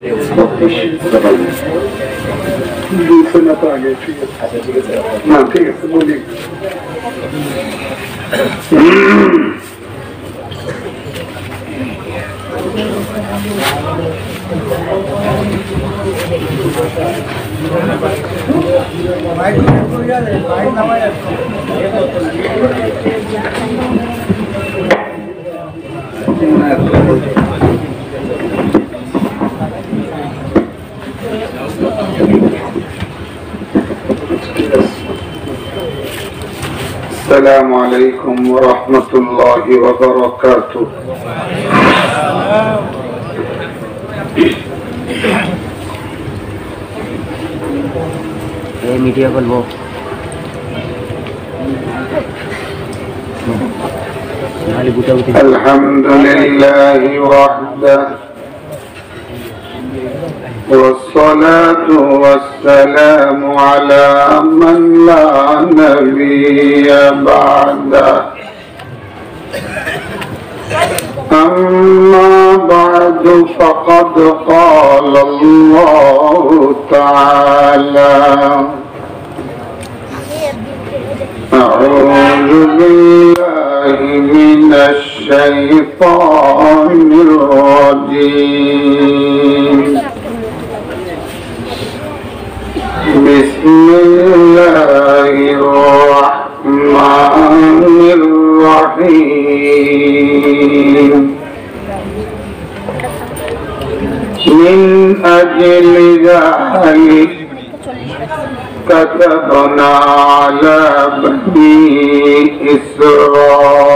दूसरे तो आगे ठीक है। अच्छा ठीक है ना, ठीक है बोलिए। السلام عليكم ورحمة الله وبركاته. मीडिया बोल वो الحمد لله وحده والصلاة والسلام على من لا نبي بعده. أما بعد فقد قال الله تعالى: أعوذ بالله من الشيطان الرجيم. بسم الله الرحمن الرحيم. من أجل ذلك كتبنا على بني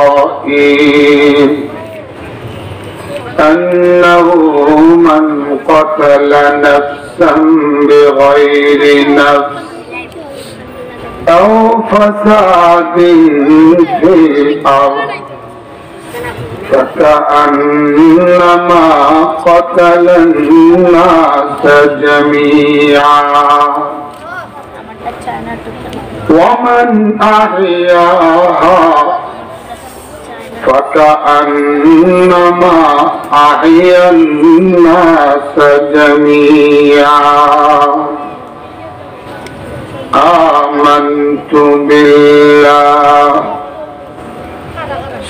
إسرائيل أنه من قتل نفسا بغير نفس أو فساد في الأرض فكأنما قتل الناس جميعا ومن أحياها فكأنما أحيا الناس جميعا. آمنت بالله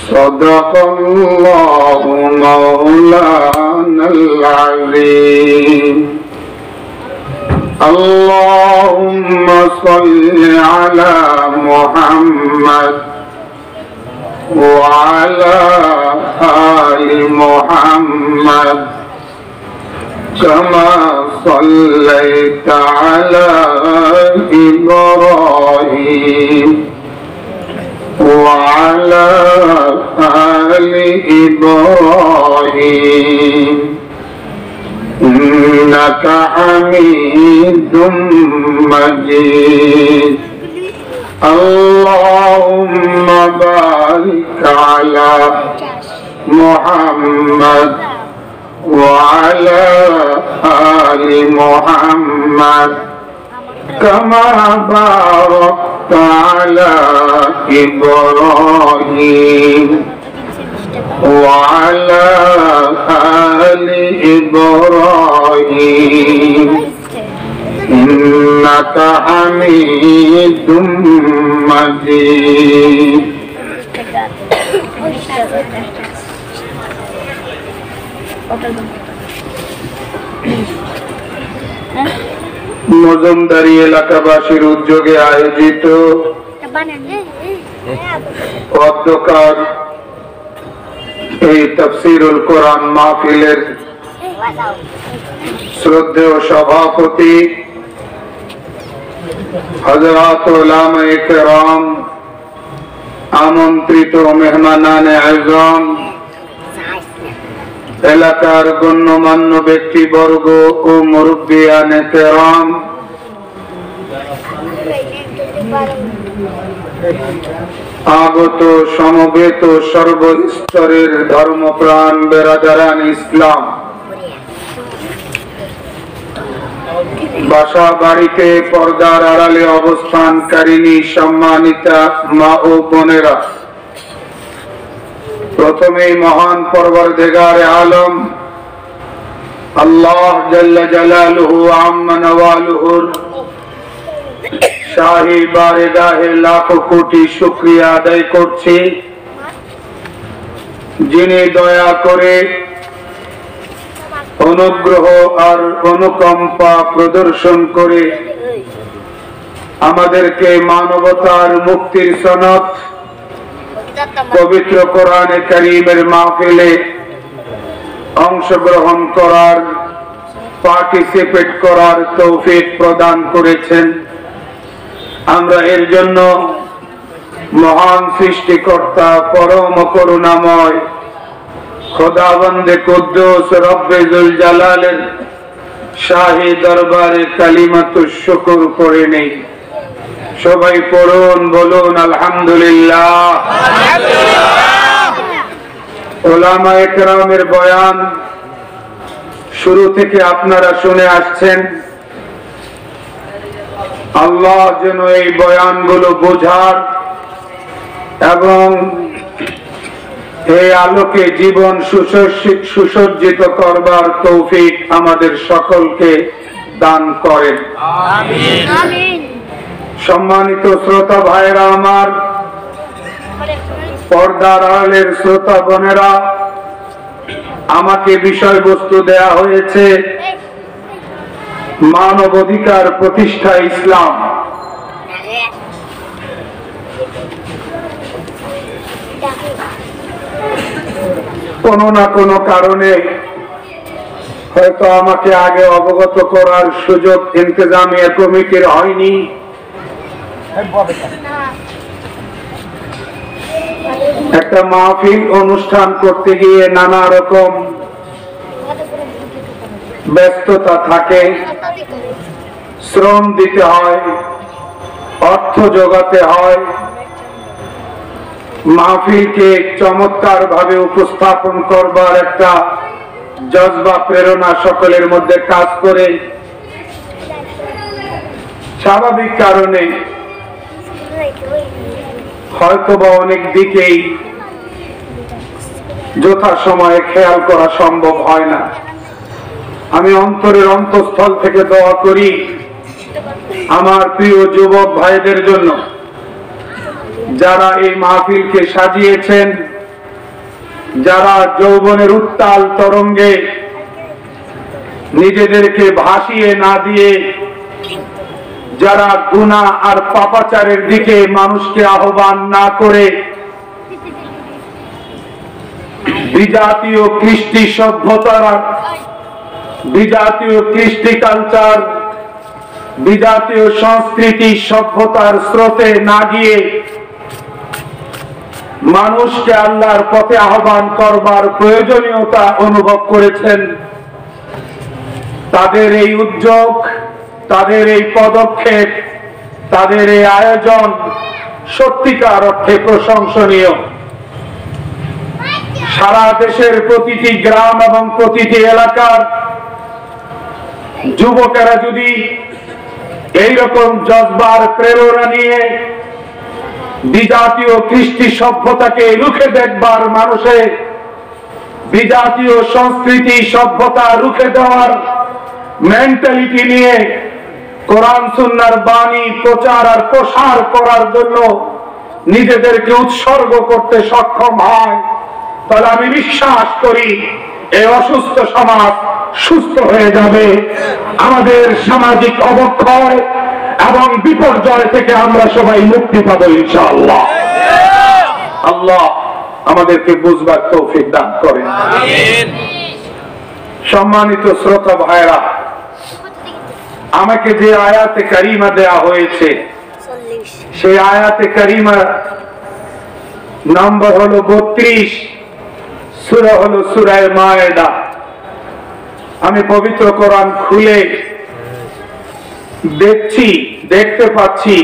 صدق الله مولانا العظيم. اللهم صل على محمد وعلى آل محمد كما صليت على إبراهيم وعلى آل إبراهيم إنك حميد مجيد. اللهم بارك على محمد وعلى آل محمد كما باركت على إبراهيم وعلى آل إبراهيم إنك حميد مجيد. মজুমদারি এলাকাবাসীর উদ্যোগে আয়োজিত অধ্যকার এই তাফসীরুল কোরআন মাহফিলের শ্রদ্ধেয় সভাপতি হযরত উলামায়ে কেরাম, আমন্ত্রিত মেহমানানে আযম, এলাকার গণ্যমান্য ব্যক্তিবর্গ ও মুরব্বিয়ানে কেরাম, আগত সমবেত সর্বস্তরের ধর্মপ্রাণ বেরাদারান ইসলাম, বাসা বাড়িতে পর্দার আড়ালে অবস্থানকারিনী সম্মানিতা মা ও বোনেরা, প্রথমেই মহান পরওয়ারদিগারে আলম আল্লাহ জাল্লা জালালুহু আম্মা নওয়ালুহুর শাহী বারগাহে লাখো কোটি শুকরিয়া আদায় করছি, যিনি দয়া করে অনুগ্রহ আর অনুকম্পা প্রদর্শন করে আমাদেরকে মানবতার মুক্তির সনদ পবিত্র কোরআনে কারীমের মাহফিলে অংশগ্রহণ করার, পার্টিসিপেট করার তৌফিক প্রদান করেছেন। আমরা এর জন্য মহান সৃষ্টিকর্তা পরম করুণাময় খোদাবন্দে কুদ্দুস রব্বে যুল জালালের শাহী দরবারে কালিমাতুশ শুকর পড়ে নেই। সবাই পড়ুন, বলুন আলহামদুলিল্লাহ। উলামায়ে কেরামের বয়ান শুরু থেকে আপনারা শুনে আসছেন। আল্লাহ যেন এই বয়ানগুলো বোঝার এবং এই আলোকে জীবন সুসজ্জিত করবার তৌফিক আমাদের সকলকে দান করেন। আমিন। সম্মানিত শ্রোতা ভাইরা আমার, পর্দার আড়ালের শ্রোতা বোনেরা, আমাকে বিষয়বস্তু দেয়া হয়েছে মানবাধিকার প্রতিষ্ঠা ইসলাম। কোনো না কোনো কারণে হয়তো আমাকে আগে অবগত করার সুযোগ ইন্তেজামিয়া কমিটির হয়নি। একটা মাহফিল অনুষ্ঠান করতে গিয়ে নানা রকম ব্যস্ততা থাকে, শ্রম দিতে হয়, অর্থ জোগাতে হয়, মাহফিলকে চমৎকার ভাবে উপস্থাপন করবার একটা জজবা প্রেরণা সকলের মধ্যে কাজ করে। স্বাভাবিক কারণে হয়তোবা অনেক দিকেই যথাসময়ে খেয়াল করা সম্ভব হয় না। আমি অন্তরের অন্তঃস্থল থেকে দোয়া করি আমার প্রিয় যুবক ভাইদের জন্য, যারা এই মাহফিলকে সাজিয়েছেন, যারা যৌবনের উত্তাল তরঙ্গে নিজেদেরকে ভাসিয়ে না দিয়ে, যারা গুনাহ আর পাপাচারের দিকে মানুষকে আহ্বান না করে বিজাতীয় কৃষ্টি সভ্যতার, বিজাতীয় কৃষ্টি কালচার, বিজাতীয় সংস্কৃতি সভ্যতার স্রোতে না গিয়ে মানুষকে আল্লাহর পথে আহ্বান করবার প্রয়োজনীয়তা অনুভব করেছেন, তাদের এই উদ্যোগ, তাদের এই পদক্ষেপ, তাদের এই আয়োজন সত্যিকার অর্থে প্রশংসনীয়। সারা দেশের প্রতিটি গ্রাম এবং প্রতিটি এলাকার যুবকেরা যদি এইরকম জজবার প্রেরণা নিয়ে বিজাতীয় কৃষ্টি সভ্যতাকে রুখে দেখবার, মানুষের বিজাতীয় সংস্কৃতি সভ্যতা রুখে দেওয়ার মেন্টালিটি নিয়ে কোরআন সুন্নাহর বাণী প্রচার আর প্রসার করার জন্য নিজেদেরকে উৎসর্গ করতে সক্ষম হয়, তাহলে আমি বিশ্বাস করি এই অসুস্থ সমাজ সুস্থ হয়ে যাবে। আমাদের সামাজিক অবক্ষয় এবং বিপর্যয় থেকে আমরা সবাই মুক্তি পাবো ইনশাআল্লাহ। আল্লাহ আমাদেরকে বুঝবার তৌফিক দান করেন। আমিন। সম্মানিত শ্রোতা ভাইরা, আমাকে যে আয়াতে কারিমা দেয়া হয়েছে সেই আয়াতে কারিমা নম্বর হলো 32, সূরা হলো সূরা মায়েদা। আমি পবিত্র কোরআন খুলে দেখতে পাচ্ছি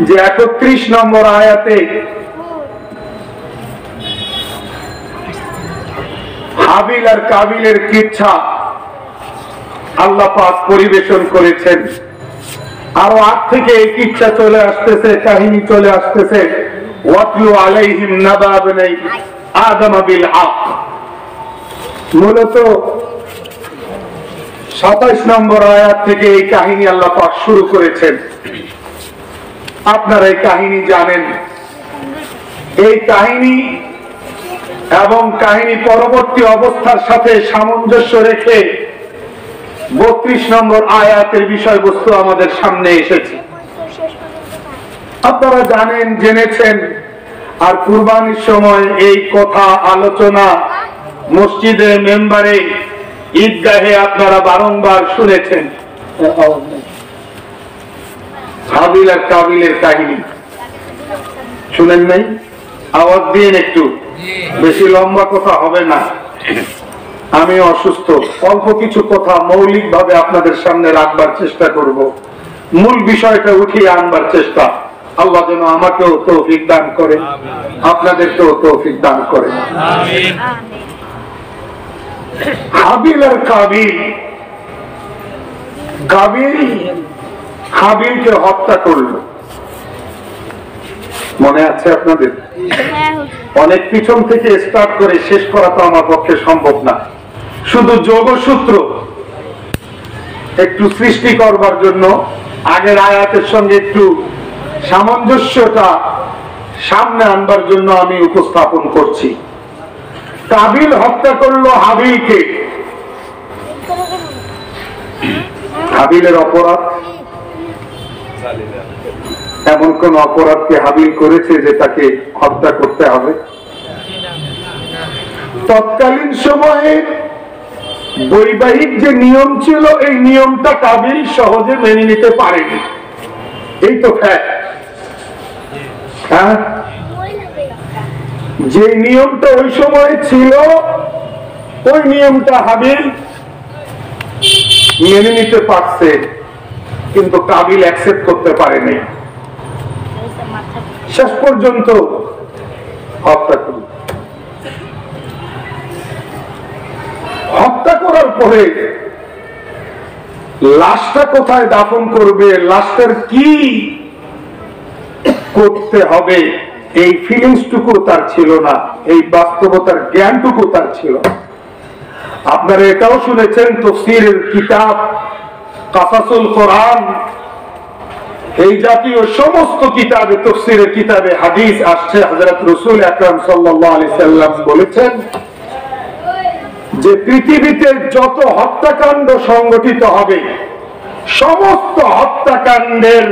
যে 31 নম্বর আয়াতে হাবিল আর কাবিলের কিচ্ছা আল্লাহ পাক পরিবেশন করেছেন। আরো আগ থেকে এই কিচ্ছা চলে আসতেছে, কাহিনী চলে আসতেছে। ওয়াতলু আলাইহিম নাবা বনি আদম বিল হক। মূলত 27 নম্বর আয়াত থেকে এই কাহিনী আল্লাহ পাক শুরু করেছেন। আপনারা এই কাহিনী জানেন। এই কাহিনী এবং কাহিনী পরবর্তী অবস্থার সাথে সামঞ্জস্য রেখে 32 নম্বর আয়াতের বিষয়বস্তু আমাদের সামনে এসেছে। আপনারা জানেন, জেনেছেন, আর কুরবানির সময় এই কথা আলোচনা মসজিদে, মেম্বারে, ঈদগাহে আপনারা বারংবার শুনেছেন। হাবিল আর কাবিলের কাহিনী শুনেন নাই? আওয়াজ দিন একটু, বেশি লম্বা কথা হবে না। আমি অসুস্থ, অল্প কিছু কথা মৌলিক ভাবে আপনাদের সামনে রাখবার চেষ্টা করব। মূল বিষয়টা উঠিয়ে আনবার চেষ্টা। আল্লাহ যেন আমাকেও তৌফিক দান করে, আপনাদেরকেও তৌফিক দান করে। হাবিল আর কাবিল। কাবিল হাবিলকে হত্যা করল, মনে আছে আপনাদের? অনেক পিছন থেকে স্টার্ট করে শেষ করা তো আমার পক্ষে সম্ভব না। শুধু যোগসূত্র একটু সৃষ্টি করবার জন্য আগের আয়াতের সঙ্গে একটু সামঞ্জস্যটা সামনে আনবার জন্য আমি উপস্থাপন করছি। কাবিল হত্যা করলো হাবিলকে। হাবিলের অপরাধ, এমন কোন অপরাধকে হাবিল করেছে যে তাকে হত্যা করতে হবে? তৎকালীন সময়ে বৈবাহিক যে নিয়ম ছিল, এই নিয়মটা কাবিল সহজে মেনে নিতে পারেনি। এই তো ফ্যাক্ট। হ্যাঁ, যে নিয়মটা ওই সময় ছিল, ওই নিয়মটা হাবিল মেনে নিতে পারছে, কিন্তু কাবিল অ্যাকসেপ্ট করতে পারেনি। শেষ পর্যন্ত হত্যা করল। হত্যা করার পরে লাশটা কোথায় দাফন করবে, লাশটার কি করতে হবে, এই ফিলিংসটুকু তার ছিল না, এই বাস্তবতার জ্ঞানটুকু তার ছিল। আপনারা এটাও শুনেছেন, তাফসীরের কিতাব কাসাসুল কোরআন, এই জাতীয় সমস্ত কিতাবে, তাফসীরের কিতাবে হাদিস আসছে, হযরত রাসূল আকরাম সাল্লাল্লাহু আলাইহি সাল্লাম বলেছেন যে পৃথিবীতে যত হত্যাকাণ্ড সংগঠিত হবে, সমস্ত হত্যাকাণ্ডের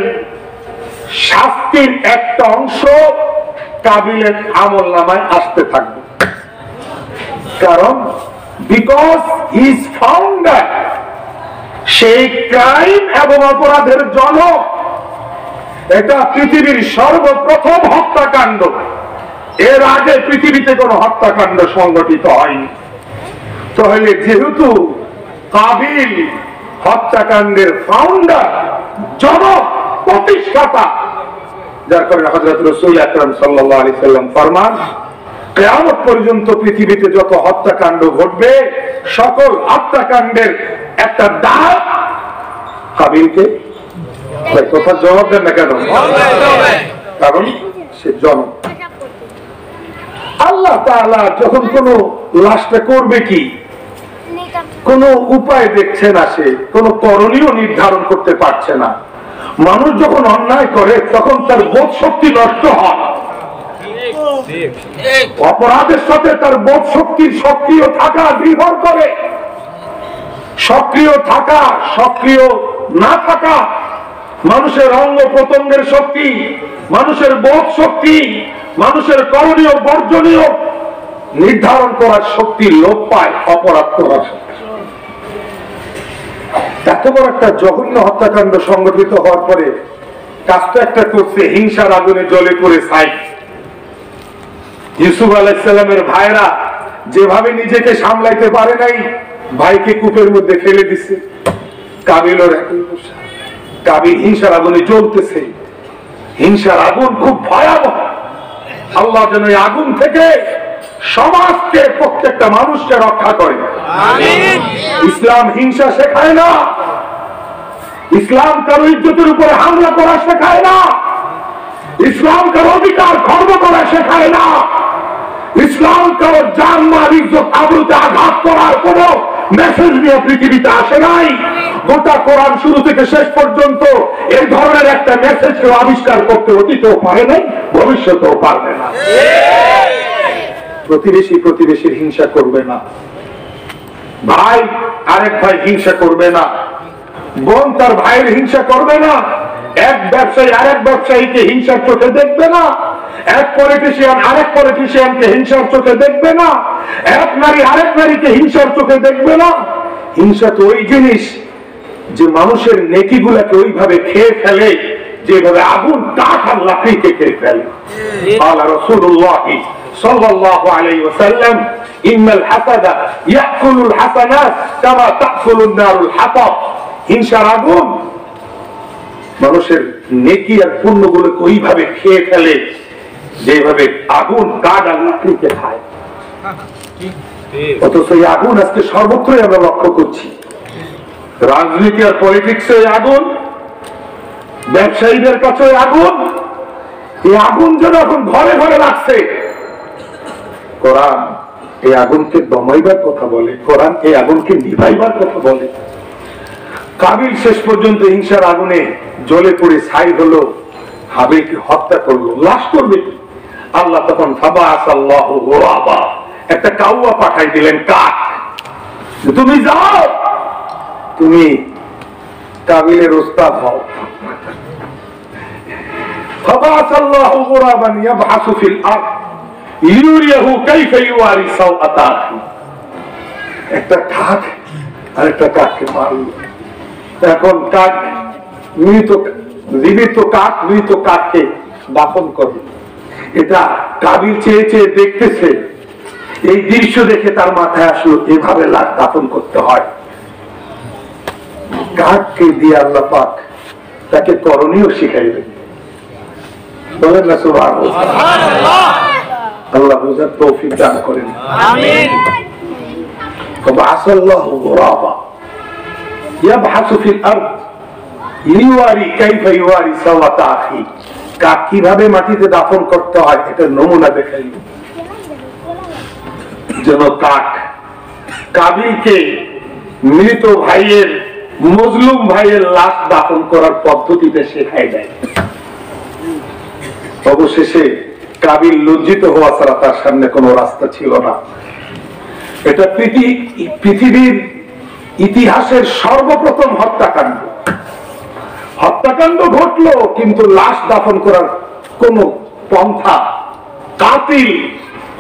শাস্তির একটা অংশ কাবিলের আমলনামায় আসতে থাকবে। কারণ বিকজ হি ইজ ফাউন্ডার, সেই ক্রাইম এবং অপরাধের জনক। এটা পৃথিবীর সর্বপ্রথম হত্যাকাণ্ড। এর আগে পৃথিবীতে কোনো হত্যাকাণ্ড সংগঠিত হয়নি। তাহলে যেহেতু কাবিল হত্যাকাণ্ডের ফাউন্ডার, জনক, প্রতিষ্ঠাতা, যার কারণে হযরত রাসূল আকরাম সাল্লাল্লাহু আলাইহি সাল্লাম ফরমান, কিয়ামত পর্যন্ত পৃথিবীতে যত হত্যাকাণ্ড ঘটবে, সকল হত্যাকাণ্ডের একটা দাগ কাবিলকে। কথা জবাব দেন না কেন? কারণ সে জনক। আল্লাহ তাআলা যখন কোন লাশটা করবে কি, কোন উপায় দেখছে না, সে কোন করণীয় নির্ধারণ করতে পারছে না। মানুষ যখন অন্যায় করে তখন তার বোধ শক্তি নষ্ট হয়। অপরাধের সাথে তার বোধ শক্তি সক্রিয় থাকা নির্ভর করে। সক্রিয় থাকা, সক্রিয় না থাকা, মানুষের অঙ্গ প্রত্যঙ্গের শক্তি, মানুষের বোধ শক্তি, মানুষের করণীয় বর্জনীয় নির্ধারণ করার শক্তি লোপ পায় অপরাধ করার শক্তি। এত বড় একটা জঘন্য হত্যাকাণ্ড সংগঠিত হওয়ার পরে কাজটা একটা করছে, হিংসার আগুনে জ্বলে পড়ে ছাই। ইউসুফ আলাইহিস সালামের ভাইরা যেভাবে নিজেকে সামলাইতে পারে নাই, ভাইকে কূপের মধ্যে ফেলে দিছে। কাবিলের একই দশা। কাবিল হিংসার আগুনে জ্বলতেছে। হিংসার আগুন খুব ভয়াবহ। আল্লাহ যেন এই আগুন থেকে সমাজকে, প্রত্যেকটা মানুষকে রক্ষা করে। আমিন। ইসলাম হিংসা শেখায় না। ইসলাম কারো ইজ্জতের উপরে হামলা করা শেখায় না। ইসলাম কারো অধিকার খর্ব করা শেখায় না। ইসলাম কারো জান মাল ইজ্জত আবরুতে আঘাত করার কোন মেসেজ নিয়ে পৃথিবীতে আসে নাই। গোটা কোরআন শুরু থেকে শেষ পর্যন্ত এই ধরনের একটা মেসেজ কেউ আবিষ্কার করতে অতীতেও পারে নাই, ভবিষ্যতেও পারবে না। প্রতিবেশী প্রতিবেশীর হিংসা করবে না, ভাই আরেক ভাই হিংসা করবে না, বোন তার ভাইয়ের হিংসা করবে না, এক ব্যবসায়ী আরেক ব্যবসায়ীকে হিংসার চোখে দেখবে না, এক পলিটিশিয়ান আরেক পলিটিশিয়ানকে হিংসার চোখে দেখবে না, এক নারী আরেক নারীকে হিংসার চোখে দেখবে না। হিংসা তো ওই জিনিস যে মানুষের নেকিগুলাকে ওইভাবে খেয়ে ফেলে যেভাবে আগুন কাঠ আর লাকড়িকে খেয়ে ফেলে। আল্লাহ রাসূলুল্লাহ সাল্লাল্লাহু আলাইহি ওয়াসাল্লাম ইন্নাল হাসাদা ইয়াকুলুল হাসানাত কামা তাকুলুন নারুল হাতাব। হিংসার আগুন মানুষের নেকি আর পুণ্যগুলোকে ওইভাবে খেয়ে ফেলে যেভাবে আগুন কাঠ আর লাকড়িকে খায়। অথচ এই আগুন আজকে সর্বত্রই আমরা লক্ষ্য করছি। রাজনীতি আর পলিটিক্সে আগুন, ব্যবসায়ীদের কাছে আগুন। এই আগুন যেন এখন ঘরে ঘরে লাগছে। কোরআন এই আগুনকে দমাইবার কথা বলে, কোরআন এই আগুনকে নিভাইবার কথা বলে। কাবিল শেষ পর্যন্ত হিংসার আগুনে জ্বলে পড়ে ছাই হলো, হাবিলকে হত্যা করলো। লাশ করবে আল্লাহ তখন ফাবাআসাল্লাহু গুরাবা, একটা কাউয়া পাঠাই দিলেন, কাক, তুমি যাও, তুমি কাবিলের ওস্তাদ হও। ফাবাআসাল্লাহু গুরাবান ইয়াবহাসু ফিল আরদ লিউরিয়াহু কাইফা ইওয়ারি সাওআতা আখি। একটা কাক আর একটা কাককে মারল। এখন কাক মৃত, জীবিত কাক মৃত কাককে দাফন করে। এটা কাবিল চেয়ে চেয়ে দেখতেছে। এই দৃশ্য দেখে তার মাথায় আসলো এভাবে লাশ দাফন করতে হয়। কাককে দিয়ে আল্লাহ পাক তাকে করণীয় শিখাইবেন। বলেন না সুবহানাল্লাহ। আল্লাহ বুঝার তৌফিক দান করেন। আমিন। ফাবাআসাল্লাহু গুরাবা ইয়াবহাসু ফিল আরদ লিওয়ারি কাইফা ইওয়ারি সাওয়াতা আখি। কাক কিভাবে মাটিতে দাফন করতে হয় এটা নমুনা দেখাই। যেন কাক কাবিলকে মৃত ভাইয়ের, মজলুম ভাইয়ের লাশ দাফন করার পদ্ধতিতে শেখাই দেয়। অবশেষে কাবিল লজ্জিত হওয়া ছাড়া তার সামনে কোনো রাস্তা ছিল না। এটা পৃথিবীর ইতিহাসের সর্বপ্রথম হত্যাকাণ্ড। হত্যাকাণ্ড ঘটলো, কিন্তু লাশ দাফন করার কোন পন্থা কাতিল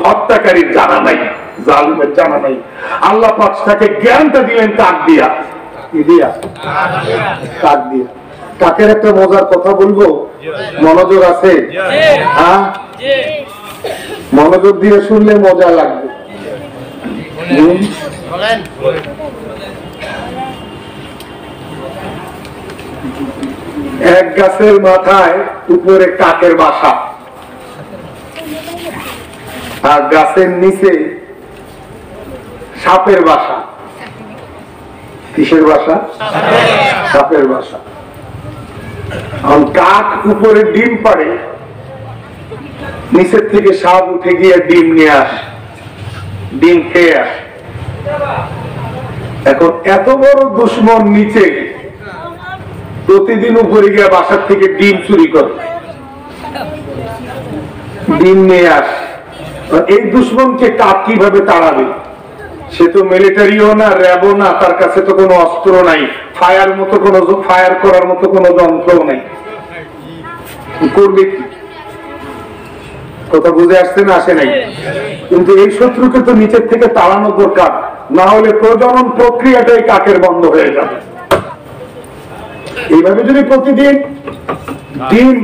হত্যাকারীর জানা নাই, জালিমের জানা নাই। আল্লাহ পাক তাকে জ্ঞানটা দিলেন কাক দিয়া। কাক দিয়া। কাকের একটা মজার কথা বলবো, মনোযোগ আছে? হ্যাঁ, মনোযোগ দিয়ে শুনলে মজা লাগবে। এক গাছের মাথায় উপরে কাকের বাসা, আর গাছের নিচে সাপের বাসা। কিসের বাসা? সাপের বাসা। কাক উপরে ডিম পাড়ে, নিচের থেকে সাপ উঠে গিয়ে ডিম নিয়ে আসে, ডিম খেয়ে আসে। এখন এত বড় দুশ্মন নিচে প্রতিদিন উপরে গিয়ে বাসার থেকে ডিম চুরি করে ডিম নিয়ে আসে। এই দুশ্মনকে কাক কিভাবে তাড়াবে? সে তো মিলিটারিও না, র্যাবও না, তার কাছে তো কোনো অস্ত্র নাই, ফায়ার করার মতো কোনো যন্ত্রও নাই। করবে কি? কথা বুঝে আসছে না? আসে নাই? কিন্তু এই শত্রুকে তো নিচের থেকে তাড়ানো দরকার, না হলে প্রজনন প্রক্রিয়াটাই কাকের বন্ধ হয়ে যাবে। এইভাবে যদি প্রতিদিন ডিম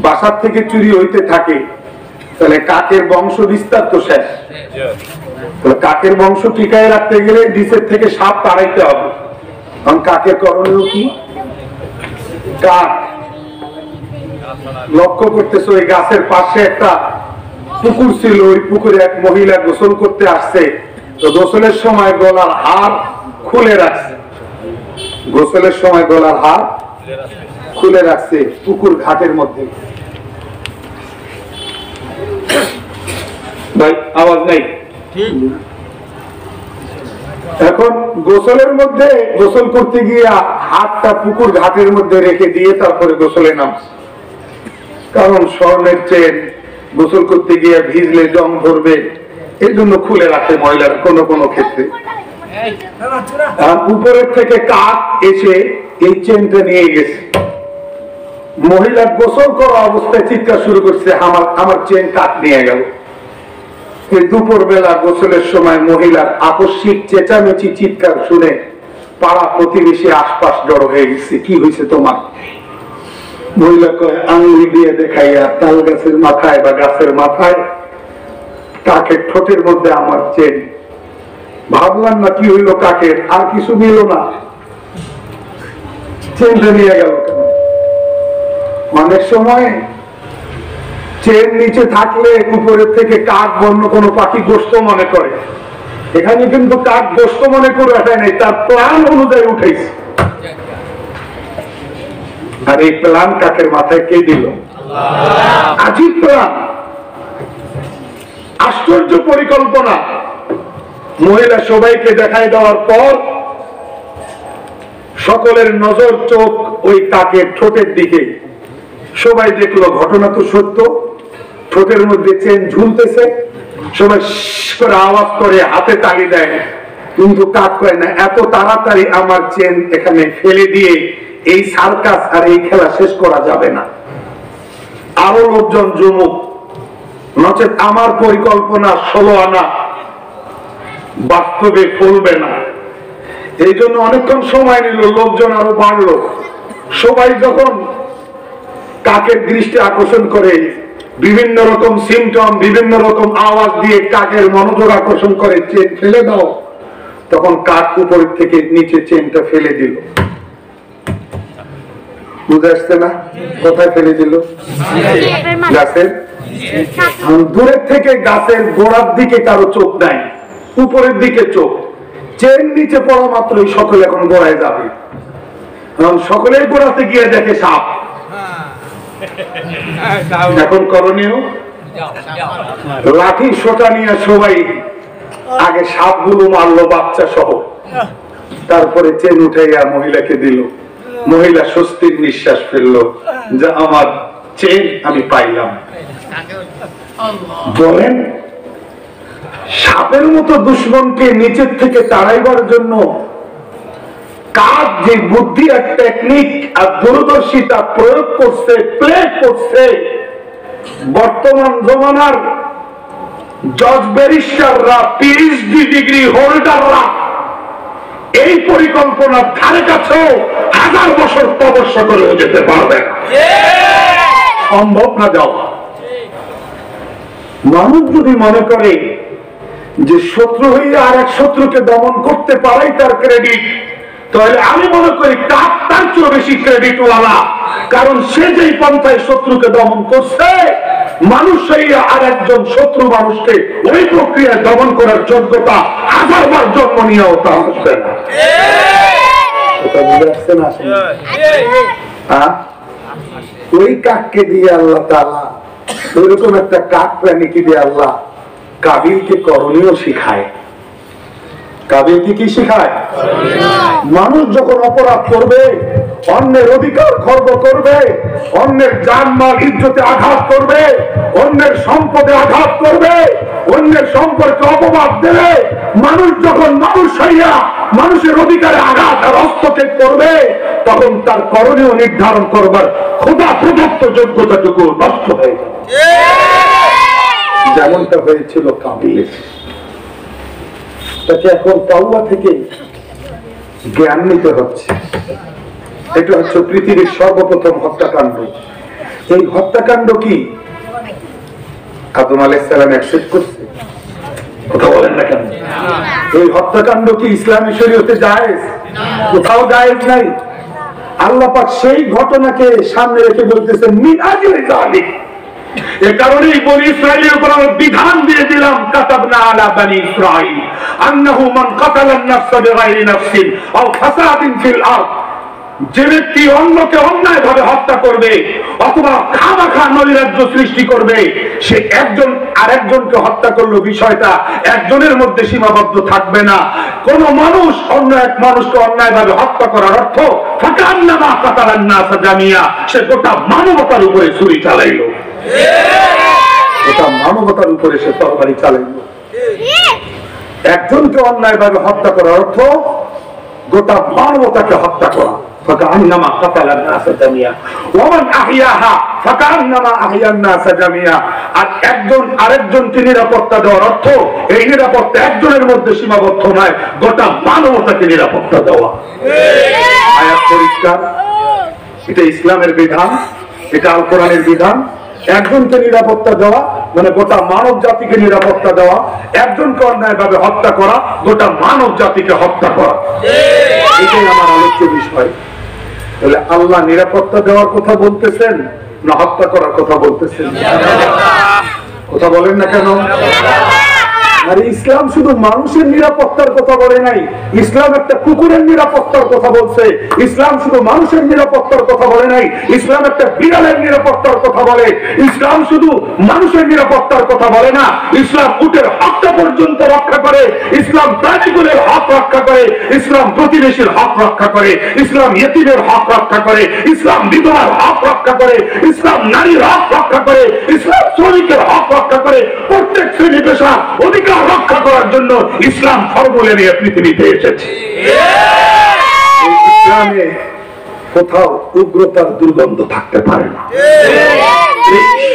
বাসার থেকে চুরি হইতে থাকে, তাহলে কাকের বংশ বিস্তার তো শেষ। কাকের বংশ টিকায় রাখতে গেলে নিচের থেকে সাপ তাড়াইতে হবে। কারণ কাকের করণীয় কি? কাক লক্ষ্য করতেছে ওই গাছের পাশে একটা পুকুর ছিল, ওই পুকুরে এক মহিলা গোসল করতে আসছে। তো গোসলের সময় গলার হার খুলে রাখছে, গোসলের সময় গলার হার খুলে রাখছে পুকুর ঘাটের মধ্যে। ভাই আওয়াজ নাই? এখন গোসলের মধ্যে গোসল করতে গিয়ে হাতটা পুকুর ঘাটের মধ্যে রেখে দিয়ে তারপরে গোসলে নামছে, কারণ স্বর্ণের চেন গোসল করতে গিয়ে ভিজলে জং ধরবে, এই জন্য খুলে রাখে মহিলারা কোনো কোনো ক্ষেত্রে। উপরের থেকে কাক এসে এই চেনটা নিয়ে গেছে, মহিলা গোসল করা অবস্থায় চিৎকার শুরু করছে, আমার চেন কাক নিয়ে গেল। এই দুপুর বেলা গোসলের সময় মহিলার আকস্মিক চেঁচামেচি চিৎকার শুনে পাড়া প্রতিবেশী আশপাশ জড়ো হয়ে গেছে, কি হয়েছে তোমার? মহিলা কয়, আঙুলি দিয়ে দেখাইয়া তাল গাছের মাথায় বা গাছের মাথায় কাকের ঠোঁটের মধ্যে আমার চেন। ভাবলাম না কি হইলো কাকের, আর কিছু নিল না, চেনটা নিয়ে গেল কেন? অনেক সময় চেন নিচে থাকলে উপরের থেকে কাক বন্য কোনো পাখি গোস্ত মনে করে, এখানে কিন্তু কাক গোস্ত মনে করে ওঠে নাই, তার প্ল্যান অনুযায়ী উঠেছে। আর এই প্ল্যান কাকের মাথায় কে দিল? আজীব প্ল্যান, আশ্চর্য পরিকল্পনা। মহিলা সবাইকে দেখাই দেওয়ার পর সকলের নজর চোখ ওই কাকের ঠোঁটের দিকে। সবাই দেখলো ঘটনা তো সত্য, ঠোঁটের মধ্যে চেন ঝুলতেছে। সবাই করে আওয়াজ করে হাতে তালি দেয়, কিন্তু কাক কয় না, এত তাড়াতাড়ি আমার চেন এখানে ফেলে দিয়ে এই সার্কাস আর এই খেলা শেষ করা যাবে না, আরো লোকজন জমুক, নচেত আমার পরিকল্পনা 16 আনা বাস্তবে ফলবে না। এই জন্য অনেকক্ষণ সময় নিল, লোকজন আরো বাড়লো। সবাই যখন কাকের দৃষ্টি আকর্ষণ করে, বিভিন্ন রকম সিমটম, বিভিন্ন রকম আওয়াজ দিয়ে কাকের মনোযোগ আকর্ষণ করে, চেন ফেলে দাও, তখন কাক উপরের থেকে নিচে চেনটা ফেলে দিল। বুঝে আসছে না? কোথায় ফেলে দিল? গাছের দূরের থেকে গাছের গোড়ার দিকে কারো চোখ নাই, উপরের দিকে চোখ। চেন নিচে পড়া মাত্রই সকলে এখন গোড়ায় যাবে, কারণ সকলের গোড়াতে গিয়ে দেখে সাপ। এখন করণীয়, লাঠি সোটা নিয়ে সবাই আগে সাপগুলো মারলো বাচ্চা সহ, তারপরে চেন উঠাইয়া মহিলাকে দিল। মহিলা স্বস্তির নিঃশ্বাস ফেললো যে আমার চেন আমি পাইলাম। বলেন, সাপের মতো দুশ্মনকে নিচের থেকে তাড়াইবার জন্য কাক যে বুদ্ধি আর টেকনিক আর দূরদর্শিতা প্রয়োগ করছে, প্লে করছে, বর্তমান জমানার জজ ব্যারিস্টাররা, পিএইচডি ডিগ্রি হোল্ডাররা এই পরিকল্পনার ধারে কাছেও 1000 বছর তপস্যা করেও যেতে পারবে না, সম্ভব না। যাও, মানুষ যদি মনে করে যে শত্রু হইয়া আর এক শত্রুকে দমন করতে পারাই তার ক্রেডিট, তাহলে আমি মনে করি কাক তার চেয়ে বেশি ক্রেডিট ওয়ালা, কারণ সে যেই পন্থায় শত্রুকে দমন করছে, মানুষ হইয়া আর একজন শত্রু মানুষকে ওই প্রক্রিয়ায় দমন করার যোগ্যতা 1000 বার জন্ম নিয়েও তা আসবে না। ওই কাককে দিয়ে আল্লাহ তাআলা, ওইরকম একটা কাক প্রাণীকে দিয়ে আল্লাহ কাবিলকে করণীয় শিখায়। কাবিলকে কি শিখায়? মানুষ যখন অপরাধ করবে, অন্যের অধিকার খর্ব করবে, অন্যের জানমাল ইজ্জতে আঘাত করবে, অন্যের সম্পদে আঘাত করবে, অন্যের সম্পর্কে অপবাদ দেবে, মানুষ যখন মানুষ হইয়া মানুষের অধিকারে আঘাত আর হস্তক্ষেপ করবে, তখন তার করণীয় নির্ধারণ করবার খোদা প্রদত্ত যোগ্যতাটুকু নষ্ট হয়ে যাবে, যেমনটা হয়েছিল কাবিলের। তাকে এখন তাওবা থেকে জ্ঞান নিতে হচ্ছে। এটা হচ্ছে পৃথিবীর সর্বপ্রথম হত্যাকাণ্ড। এই হত্যাকাণ্ড কি আদম আলাইহিস সালাম অ্যাকসেপ্ট করছে? কথা বলেন না কেন? এই হত্যাকাণ্ড কি ইসলামী শরীয়তে জায়েজ? কোথাও জায়েজ নাই। আল্লাহ পাক সেই ঘটনাকে সামনে রেখে বলতেছেন মিন আজলি যালিক, এ কারণেই বনি ইসরাইলের উপর বিধান দিয়ে দিলাম, কাতাবনা আলা বনি ইসরাইল আন্নাহু মান কাতালা আন-নাফসা বিগাইরি নাফসিন আও ফাসাদিন ফিল আরদ যে ব্যক্তি অন্যকে অন্যায়ভাবে হত্যা করবে অথবা খামাখা নৈরাজ্য সৃষ্টি করবে, সে একজন আরেকজনকে হত্যা করলো, বিষয়টা একজনের মধ্যে সীমাবদ্ধ থাকবে না। কোন মানুষ অন্য এক মানুষকে অন্যায়ভাবে হত্যা করার অর্থ ফাকান্নামা কাতালান নাস জামিয়া, সে গোটা মানবতার উপরে ছুরি চালাইলো, গোটা মানবতার উপরে সে তরবারি চালাইলো। একজনকে অন্যায়ভাবে হত্যা করার অর্থ গোটা মানবতাকে হত্যা করা। ফাকান্নামা কাতালান নাস জামিয়া ওয়া মান আহইয়াহা ফাকান্নামা আহইয়ান নাস জামিয়া। আর একজন আরেকজনকে নিরাপত্তা দেওয়ার অর্থ এই নিরাপত্তা একজনের মধ্যে সীমাবদ্ধ নয়, গোটা মানবতাকে নিরাপত্তা দেওয়া। আয়াত পরিষ্কার, এটা ইসলামের বিধান, এটা আল কোরআনের বিধান। একজনকে নিরাপত্তা দেওয়া মানে গোটা মানব জাতিকে নিরাপত্তা দেওয়া, একজনকে অন্যায়ভাবে হত্যা করা গোটা মানব জাতিকে হত্যা করা। এটাই আমার আলোচ্য বিষয়। তাহলে আল্লাহ নিরাপত্তা দেওয়ার কথা বলতেছেন না হত্যা করার কথা বলতেছেন? কথা বলেন না কেন? আর ইসলাম শুধু মানুষের নিরাপত্তার কথা বলে নাই, ইসলাম একটা কুকুরের নিরাপত্তার কথা বলছে। ইসলাম শুধু মানুষের নিরাপত্তার কথা বলে নাই, ইসলাম একটা বিড়ালের নিরাপত্তার কথা বলে। ইসলাম শুধু মানুষের নিরাপত্তার কথা বলে না, ইসলাম উটের হত্যা পর্যন্ত রক্ষা করে, ইসলাম প্রাণীগুলোর হক রক্ষা করে, ইসলাম প্রতিবেশীর হক রক্ষা করে, ইসলাম ইয়েতিমের হক রক্ষা করে, ইসলাম বিধবার হক রক্ষা করে, ইসলাম নারীর হক রক্ষা করে, ইসলাম শ্রমিকের হক রক্ষা করে। প্রত্যেক শ্রেণী পেশা অধিকার রক্ষা করার জন্য ইসলাম ফর্মুলা নিয়ে পৃথিবীতে এসেছে। ইসলামে কোথাও উগ্রতার দুর্গন্ধ থাকতে পারে না।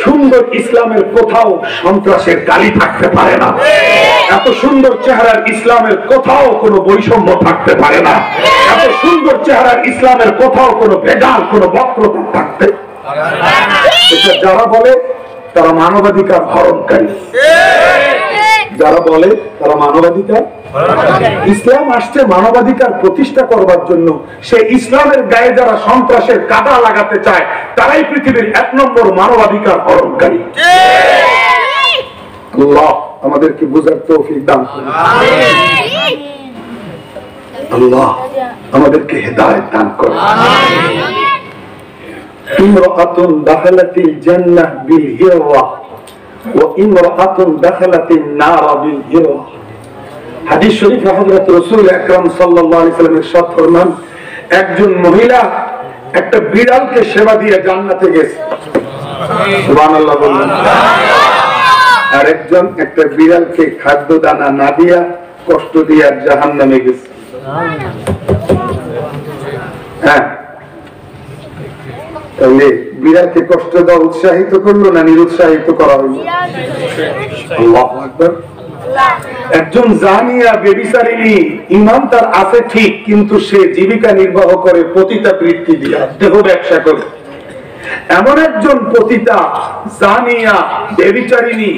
সুন্দর ইসলামের কোথাও সন্ত্রাসের গালি থাকতে পারে না। এত সুন্দর চেহারার ইসলামের কোথাও কোনো বৈষম্য থাকতে পারে না। এত সুন্দর চেহারার ইসলামের কোথাও কোনো ভেজাল, কোনো বক্রতা থাকতে এটা যারা বলে তারা মানবাধিকার হরণকারী। যারা বলে তারা মানবাধিকার, ইসলাম আসছে মানবাধিকার প্রতিষ্ঠা করবার জন্য। সে ইসলামের গায়ে যারা সন্ত্রাসের কাদা লাগাতে চায় তারাই পৃথিবীর 1 নম্বর মানবাধিকার হরণকারী। আল্লাহ আমাদেরকে বুঝার তৌফিক দান করুন। আল্লাহ আমাদেরকে হেদায়েত দান করুন। ইমরাআতুন দাখালাতিল জান্নাহ বিল হিরওয়া ওয়া ইমরাআতুন দাখালাতিন নার বিল হিরওয়া। হাদিস শরীফে হযরত রাসূল আকরাম সাল্লাল্লাহু আলাইহি ওয়াসাল্লাম ইরশাদ ফরমান, একজন মহিলা একটা বিড়ালকে সেবা দিয়ে জান্নাতে গেছে। সুবহানাল্লাহ বলুন। আর একজন একটা বিড়ালকে খাদ্য দানা না দিয়া কষ্ট দিয়া জাহান্নামে গেছে। হ্যাঁ, তাহলে বিড়ালকে কষ্ট দেওয়া উৎসাহিত করলো না নিরুৎসাহিত করা হলো? আল্লাহু আকবার। একজন জানিয়া বেবিচারিণী, ঈমান তার আছে ঠিক, কিন্তু সে জীবিকা নির্বাহ করে পতিতা বৃত্তি দিয়া, দেহ ব্যবসা করে। এমন একজন পতিতা জানিয়া বেবিচারিণী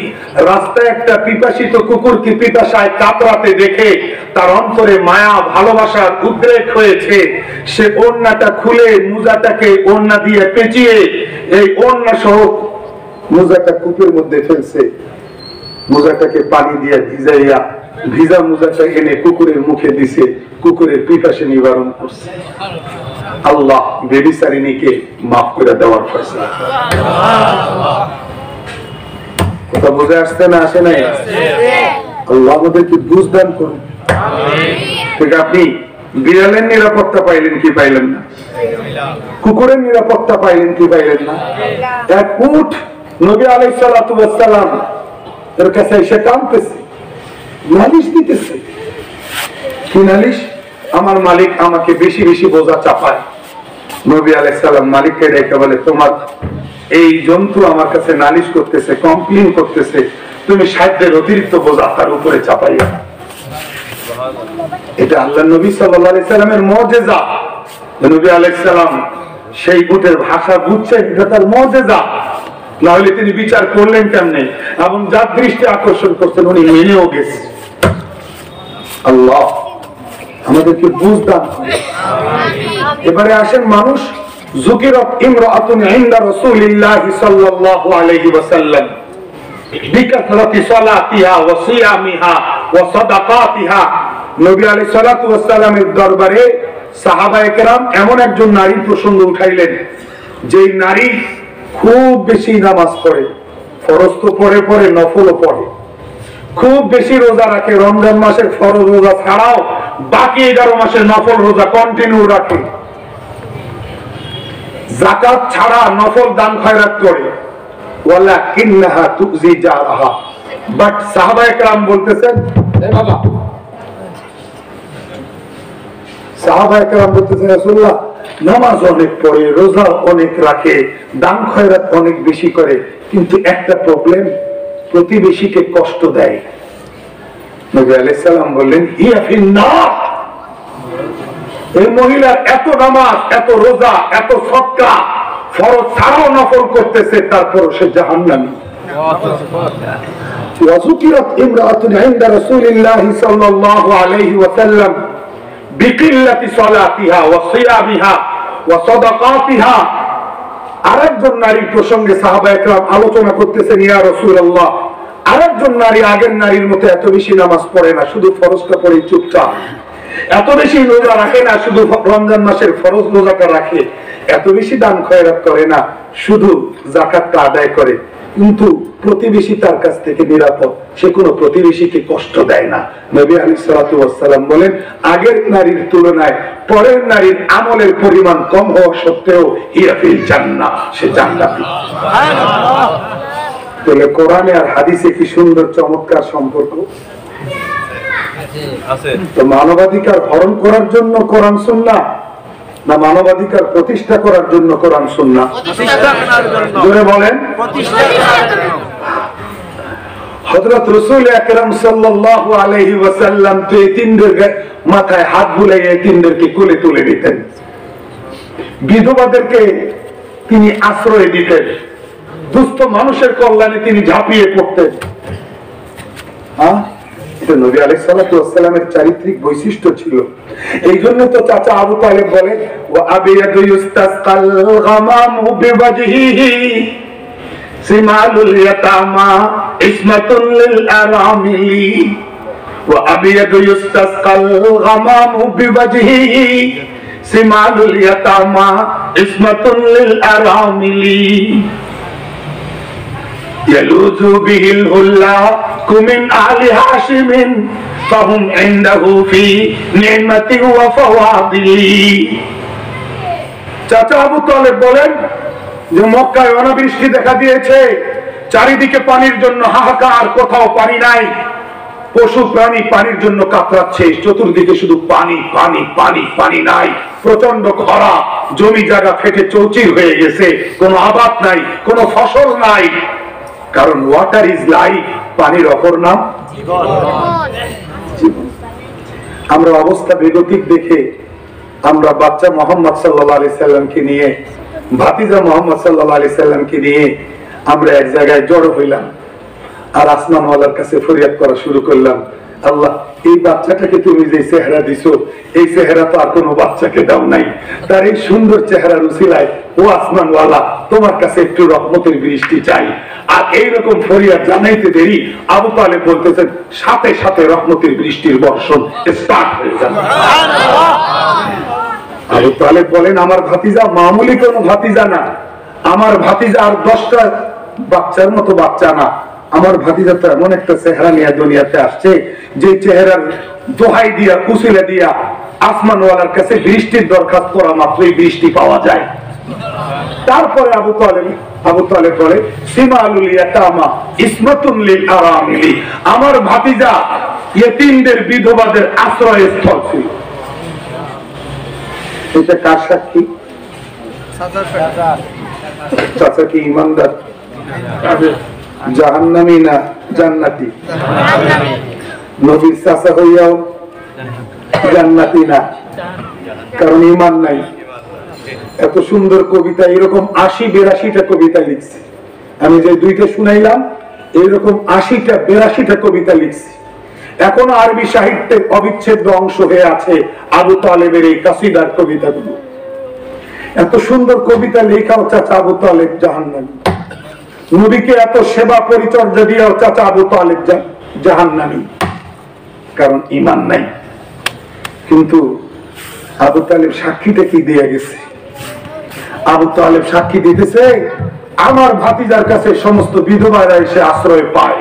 রাস্তায় একটা পিপাসিত কুকুরকে পিপাসায় কাতরাতে দেখে তার অন্তরে মায়া ভালোবাসার উদ্রেক হয়েছে। সে ওড়নাটা খুলে মুজাটাকে ওড়না দিয়ে পেঁচিয়ে এই ওড়না সহ মুজাটা কূপের মধ্যে ফেলছে। মুজাটাকে পানি দিয়ে ভিজাইয়া ভিজা মুজাটা এনে কুকুরের মুখে দিছে, কুকুরের পিপাসা নিবারণ করছে। আল্লাহ বেবিচারিণীকে মাফ করে দেওয়ার ফয়সালা। কথা বুঝে আসছে না আসে নাই? আল্লাহ আমাদেরকে বুঝ দান করুন। ঠিক, আপনি বিড়ালের নিরাপত্তা পাইলেন কি পাইলেন না? কুকুরের নিরাপত্তা পাইলেন কি পাইলেন না? এক উট নবী আলাইহিস সালাতু ওয়াস সালাম এর কাছে এসে কাঁদতেছে, নালিশ দিতেছে। কি নালিশ? আমার মালিক আমাকে বেশি বেশি বোঝা চাপায়। নবী আলাইহিস সালাম মালিককে ডেকে বলে, তোমার এই জন্তু আমার কাছে নালিশ করতেছে, কমপ্লেইন করতেছে, তুমি সাধ্যের অতিরিক্ত বোঝা তার উপরে চাপাইয়া। এটা আল্লাহর নবী সাল্লাল্লাহু আলাইহি সাল্লামের মুজিজা। নবী আলাইহিস সালাম সেই উটের ভাষা বুঝছে, এটা তার মুজিজা। না হলে তিনি বিচার করলেন কেমনে? এবং যার দৃষ্টি আকর্ষণ করছেন উনি মেনেও গেছে। আল্লাহ আমাদেরকে বুঝ দান করুন। এবারে আসেন মানুষ যুকিরাত ইমরাআতুন ইনদা রাসূলিল্লাহি সাল্লাল্লাহু আলাইহি ওয়াসাল্লাম বিকাসরাতি সালাতিহা ওয়া সিয়ামিহা ওয়া সাদাকাতিহা। নবী আলাইহিস সালাতু ওয়াস সালামের দরবারে সাহাবায়ে কেরাম এমন একজন নারীর প্রসঙ্গ উঠাইলেন, যেই নারী খুব বেশি নামাজ পড়ে, ফরজ তো পড়ে পড়ে, নফলও পড়ে, খুব বেশি রোজা রাখে, রমজান মাসের ফরজ রোজা ছাড়াও বাকি 11 মাসের নফল রোজা কন্টিনিউ রাখে, যাকাত ছাড়া নফল দান খয়রাত করে, ওয়ালাকিন্নাহা তুজি জারাহা। বাট সাহাবায়ে কেরাম বলতেছেন, বাবা সাহাবায়ে কেরাম বলতেছেন, রাসূলুল্লাহ নামাজ অনেক পড়ে, রোজা অনেক রাখে, দান খয়রাত অনেক বেশি করে, কিন্তু একটা প্রবলেম, প্রতিবেশীকে কষ্ট দেয়। নবী আলাইহিস সালাম বললেন, হিয়া ফিন্নার। এই মহিলার এত নামাজ, এত রোজা, এত সদকা, ফরজ ছাড়াও নফল করতেছে, তারপর সে জাহান্নামী। ওয়াযুকিরাত ইমরাআতুন ইনদা রাসূলিল্লাহি সাল্লাল্লাহু আলাইহি ওয়াসাল্লাম বিকিল্লাতি সালাতিহা ওয়া সিয়ামিহা ওয়া সাদাকাতিহা। আরেকজন নারীর প্রসঙ্গে সাহাবায়ে কেরাম আলোচনা করতেছেন, ইয়া রাসূলুল্লাহ, আরেকজন নারী আগের নারীর মতো এত বেশি নামাজ পড়ে না, শুধু ফরজটা পড়ে চুপচাপ, এত বেশি রোজা রাখে না, শুধু রমজান মাসের ফরজ রোজাটা রাখে, এত বেশি দান খয়রাত করে না, শুধু যাকাতটা আদায় করে, কিন্তু প্রতিবেশী তার কাছ থেকে নিরাপদ, সে কোনো প্রতিবেশীকে কষ্ট দেয় না। নবী আলাইহিস সালাতু ওয়াস সালাম বলেন, আগের নারীর তুলনায় পরের নারীর আমলের পরিমাণ কম হওয়া সত্ত্বেও হিয়া ফিল জান্নাহ, সে জান্নাতি। সুবহানাল্লাহ। তাহলে কোরআনে আর হাদিসে কি সুন্দর চমৎকার সম্পর্ক আছে। তো মানবাধিকার হরণ করার জন্য কোরআন সুন্নাহ, না মানবাধিকার প্রতিষ্ঠা করার জন্য কোরআন সুন্নাহ? জোরে বলেন, প্রতিষ্ঠা করার জন্য। হযরত রাসূল আকরাম সাল্লাল্লাহু আলাইহি ওয়াসাল্লাম তো এতিমদের মাথায় হাত বুলাইয়ে এতিমদেরকে কোলে তুলে দিতেন, বিধবাদেরকে তিনি আশ্রয় দিতেন, দুস্থ মানুষের কল্যাণে তিনি ঝাঁপিয়ে পড়তেন। এটা নবী আলাইহিস সালাতু ওয়াস সালামের চারিত্রিক বৈশিষ্ট্য ছিল। এই জন্য তো চাচা আবু তালেব বলেন, ওয়া আবিয়াদু ইস্তাসকাল গামামু বিওয়াজহিহি সিমালুল ইয়াতামা ইসমাতুন লিল আরামিলি, ওয়া আবিয়াদু ইস্তাসকাল গামামু বিওয়াজহিহি সিমালুল ইয়াতামা ইসমাতুন লিল আরামিলি, يلوذ به الهلاك من آل هاشم فهم عنده في نعمة وفواضل। চাচা আবু তালেব বলেন যে মক্কায় অনাবৃষ্টি দেখা দিয়েছে, চারিদিকে পানির জন্য হাহাকার, কোথাও পানি নাই, পশু প্রাণী পানির জন্য কাতরাচ্ছে, চতুর্দিকে শুধু পানি পানি পানি, পানি নাই, প্রচন্ড খরা, জমি জায়গা ফেটে চৌচির হয়ে গেছে, কোনো আবাদ নাই, কোনো ফসল নাই, কারণ ওয়াটার ইজ লাইফ, পানির অপর নাম জীবন। আমরা অবস্থা বেগতিক দেখে আমরা বাচ্চা মোহাম্মদ সাল্লাল্লাহু আলাইহি সাল্লামকে নিয়ে, ভাতিজা মোহাম্মদ সাল্লাল্লাহু আলাইহি সাল্লামকে নিয়ে আমরা এক জায়গায় জড়ো হইলাম, আর আসমান ওয়ালার কাছে ফরিয়াদ করা শুরু করলাম, আল্লাহ এই বাচ্চাটাকে তুমি যে চেহারা দিছো, এই চেহারা তো আর কোনো বাচ্চাকে দাও নাই, তার এই সুন্দর চেহারার উসিলায় ও আসমান ওয়ালা তোমার কাছে একটু রহমতের বৃষ্টি চাই। আর এইরকম ফরিয়াদ জানাইতে দেরি আবু তালেব বলতেছেন, সাথে সাথে রহমতের বৃষ্টির বর্ষণ স্টার্ট হয়ে গেল। আবু তালেব বলেন, আমার ভাতিজা মামুলি কোনো ভাতিজা না, আমার ভাতিজা আর 10টা বাচ্চার মতো বাচ্চা না, আমার ভাতিজা তো এমন একটা চেহারা নিয়ে দুনিয়াতে আসছে, যে চেহারার দোহাই দিয়া, কুশিলা দিয়া আসমানওয়ালার কাছে বৃষ্টির দরখাস্ত করা মাত্রই বৃষ্টি পাওয়া যায়। তারপরে আবু তালেব বলে, সিমালুল ইয়াতামা ইসমাতুন লিল আরামিলি, আমার ভাতিজা ইয়েতিমদের, বিধবাদের আশ্রয়স্থল ছিল। এটা কার সাক্ষী? চাচা কি ইমানদার? জাহান্নামী না জান্নাতি? নবীর চাচা হইয়াও জান্নাতি না, কারণ ঈমান নাই। এত সুন্দর কবিতা, এরকম 80-82টা কবিতা লিখছি আমি, যে 2টা শুনাইলাম, এরকম 80-82টা কবিতা লিখছি। এখনো আরবি সাহিত্যের অবিচ্ছেদ্য অংশ হয়ে আছে আবু তালেবের এই কাসিদার কবিতাগুলো। এত সুন্দর কবিতা লেখাও চাচা আবু তালেব জাহান্নামী, নবীকে এত সেবা পরিচর্যা দিয়েও চাচা আবু তালেব জাহান্নামী, কারণ ঈমান নাই। কিন্তু আবু তালেব সাক্ষীটা কি দিয়ে গেছে? আবু তালেব সাক্ষী দিতেছে, আমার ভাতিজার কাছে সমস্ত বিধবারা এসে আশ্রয় পায়,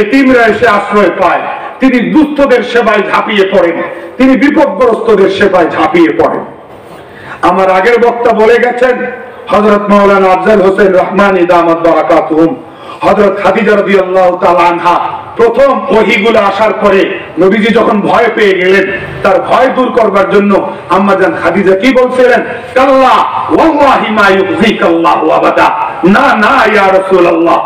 এতিমরা এসে আশ্রয় পায়, তিনি দুস্থদের সেবায় ঝাঁপিয়ে পড়েন, তিনি বিপদগ্রস্তদের সেবায় ঝাঁপিয়ে পড়েন। আমার আগের বক্তা বলে গেছেন, হযরত মাওলানা আফজাল হোসেন রহমানী দামাত বারাকাতুহুম, হযরত খাদিজা রাদিয়াল্লাহু তাআলা আনহা প্রথম ওহীগুলো আসার পরে নবীজি যখন ভয় পেয়ে গেলেন, তার ভয় দূর করবার জন্য আম্মা জান খাদিজা কি বলছিলেন? কাল্লা ওয়াল্লাহি মা ইউযিকাল্লাহু আবাদা, না না ইয়া রাসূলুল্লাহ,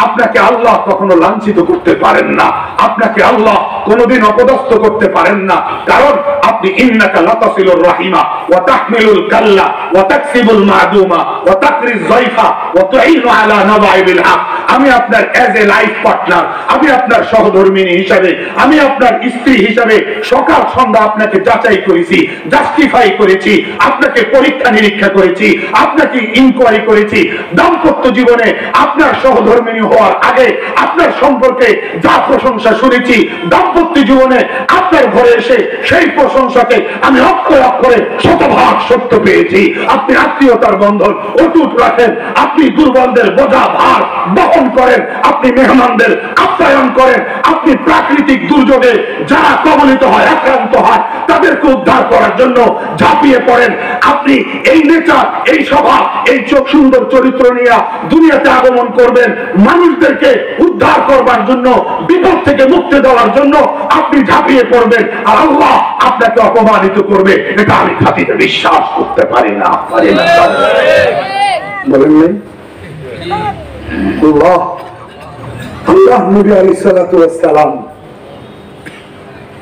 আপনাকে আল্লাহ কখনো লাঞ্ছিত করতে পারেন না, আপনাকে আল্লাহ কোনোদিন অপদস্থ করতে পারেন না, কারণ আপনি ইন্নাকা লাতাসিলুর রাহিমা ওয়া তাহমিলুল কাল্লা ওয়া তাকসিবুল মাদুমা ওয়া তাকরিজ যায়ফা ওয়া তুঈনু আলা নাবাইবিল হক। আমি আপনার এজ এ লাইফ পার্টনার, আমি আপনার সহধর্মিনী হিসাবে, আমি আপনার স্ত্রী হিসাবে সকাল সন্ধ্যা আপনাকে যাচাই করেছি, জাস্টিফাই করেছি, আপনাকে পরীক্ষা নিরীক্ষা করেছি, আপনাকে ইনকোয়ারি করেছি। দাম্পত্য জীবনে আপনার সহধর্মিনী হওয়ার আগে আপনার সম্পর্কে যা প্রশংসা শুনেছি, দাম্পত্য জীবনে আপনার ঘরে এসে সেই প্রশংসাকে আমি অক্ষরে অক্ষরে শতভাগ সত্য পেয়েছি। আপনি আত্মীয়তার বন্ধন অটুট রাখেন, আপনি দুর্বলদের বোঝা ভার বহন করেন, আপনি মেহমানদের আপ্যায়ন করেন, আপনি প্রাকৃতিক দুর্যোগে যারা কবলিত হয়, আক্রান্ত হয়, তাদেরকে উদ্ধার করার জন্য ঝাঁপিয়ে পড়েন। আপনি এই নেচার, এই স্বভাব, এই চোখ সুন্দর চরিত্র নিয়ে দুনিয়াতে আগমন করবেন, মানুষদেরকে উদ্ধার করবার জন্য, বিপদ থেকে মুক্তি দেওয়ার জন্য আপনি ঝাঁপিয়ে পড়বেন, আর আল্লাহ আপনাকে অপমানিত করবে, এটা আমি খাতিরে বিশ্বাস করতে পারি না। বলেন নাই? আল্লাহ নবী আলাইহিস সালাতু ওয়াস সালাম,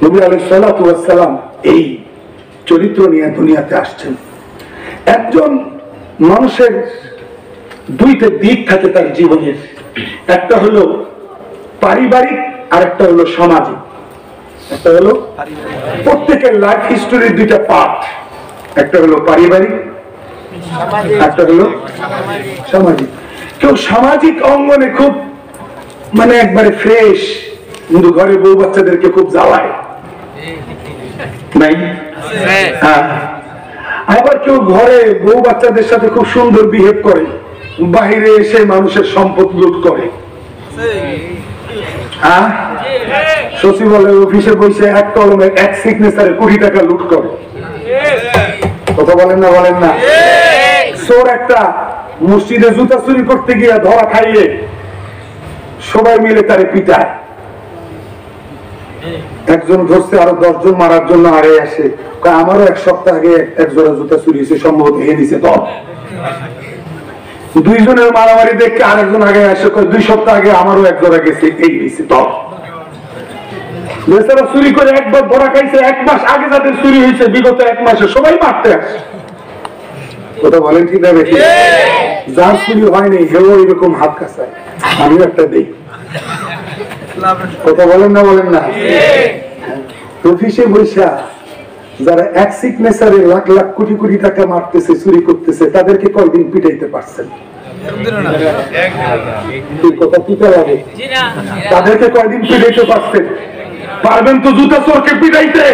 নবী আলাইহিস সালাতু ওয়াস সালাম এই চরিত্র নিয়ে দুনিয়াতে আসছেন। একজন মানুষের দুইটা দিক থাকে তার জীবনের, একটা হলো পারিবারিক আর একটা হলো সামাজিক। একটা হলো প্রত্যেকের লাইফ হিস্টোরির দুইটা পার্ট, একটা হলো পারিবারিক, একটা হলো সামাজিক। কেউ সামাজিক অঙ্গনে খুব মানে একবারে ফ্রেশ, কিন্তু ঘরে বউ বাচ্চাদেরকে খুব জ্বালায় নাই? হ্যাঁ। আবার কেউ ঘরে বউ বাচ্চাদের সাথে খুব সুন্দর বিহেভ করে, বাহিরে এসে মানুষের সম্পদ লুট করে। হ্যাঁ, সচিবালয় অফিসে বসে এক কলমে এক সিগনেচারে কোটি টাকা লুট করে। কথা বলেন না? বলেন না? চোর একটা মসজিদে জুতা চুরি করতে গিয়ে ধরা খাইয়ে সবাই মিলে তারে পিটায়, একজন ধরছে আরো 10 জন মারার জন্য আরে আসে, আমারও এক সপ্তাহ আগে এক জোড়া জুতা চুরি হয়েছে, সম্ভবত এ নিছে দল। দুইজনের মারামারি দেখে আরেকজন আগে আসে, 2 সপ্তাহ আগে আমারও এক জোড়া গেছে, এই নিছে দল। বেচারা চুরি করে একবার ধরা খাইছে, 1 মাস আগে যাদের চুরি হয়েছে বিগত 1 মাসে সবাই মারতে আসে। কথা বলেন ঠিক না বেশি? যার চুরি হয়নি হেও এরকম হাত কাছায়, আমিও একটা দেই। কথা বলেন না? বলেন না? অফিসে বৈশা যারা এক সিগনেচারে লাখ লাখ কোটি কোটি টাকা মারতেছে, চুরি করতেছে, তাদেরকে কয়দিন পিটাইতে পারছেন? কথা পিটা লাগে, তাদেরকে কয়দিন পিটাইতে পারছেন? পারবেন তো জুতা চোরকে পিটাইতে?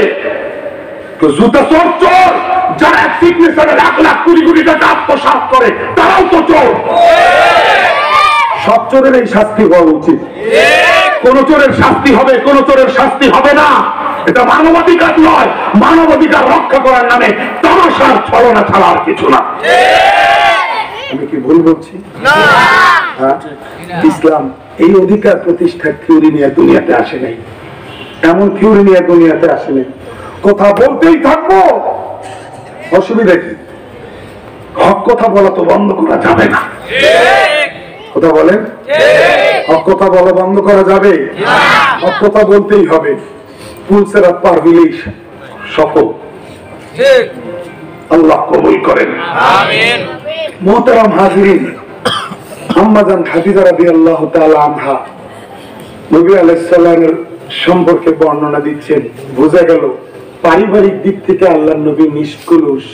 তো জুতা চোর চোর, যারা এক সিগনেচারে লাখ লাখ কোটি কোটি টাকা আত্মসাৎ করে তারাও তো চোর। সব চোরের এই শাস্তি হওয়া উচিত। কোন চোরের শাস্তি হবে, কোন চোরের শাস্তি হবে না, এটা মানবাধিকার নয়। মানবাধিকার রক্ষা করার নামে তামাশার ছলনা ছাড়া আর কিছু না। আমি কি ভুল বলছি? ইসলাম এই অধিকার প্রতিষ্ঠার থিওরি নিয়ে দুনিয়াতে আসে নাই, এমন থিওরি নিয়ে দুনিয়াতে আসে নাই। কথা বলতেই থাকবো, অসুবিধা কি? হক কথা বলা তো বন্ধ করা যাবে না। কথা বলেন? হক কথা বলা বন্ধ করা যাবে? হক কথা বলতেই হবে। পুলসেরা পার হইলেই সফল। আল্লাহ কবুল করেন। আমিন। মুহতারাম হাজিরিন, আম্মা জান খাদিজা রাদিয়াল্লাহু তাআলা আনহা নবী আলাইহিস সালামের সম্পর্কে বর্ণনা দিচ্ছেন। বোঝা গেল পারিবারিক দিক থেকে আল্লাহর নবী নিষ্কলুষ।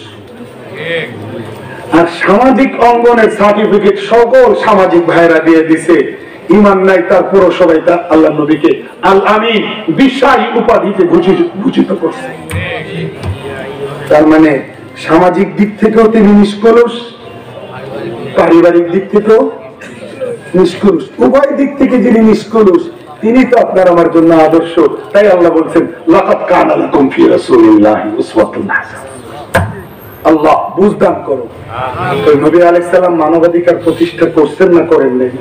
আর সামাজিক অঙ্গনের সার্টিফিকেট সকল সামাজিক ভাইরা দিয়ে দিছে। ইমান নাই তারপরও সবাই তা আল্লাহর নবীকে আল আমিন বিশ্বাসী উপাধিতে ভূষিত করছে। তার মানে সামাজিক দিক থেকেও তিনি নিষ্কলুষ, পারিবারিক দিক থেকেও নিষ্কলুষ, উভয় দিক থেকে যিনি নিষ্কলুষ তিনি তো আপনার আমার জন্য আদর্শ। তাই আল্লাহ বলছেন লাকাদ কানা লাকুম ফি রাসূলিল্লাহি উসওয়াতুন হাসানাহ। আল্লাহ বুঝদান করো। নবী আলাইহিস সালাম মানবাধিকার প্রতিষ্ঠা করছেন না করেন নাই?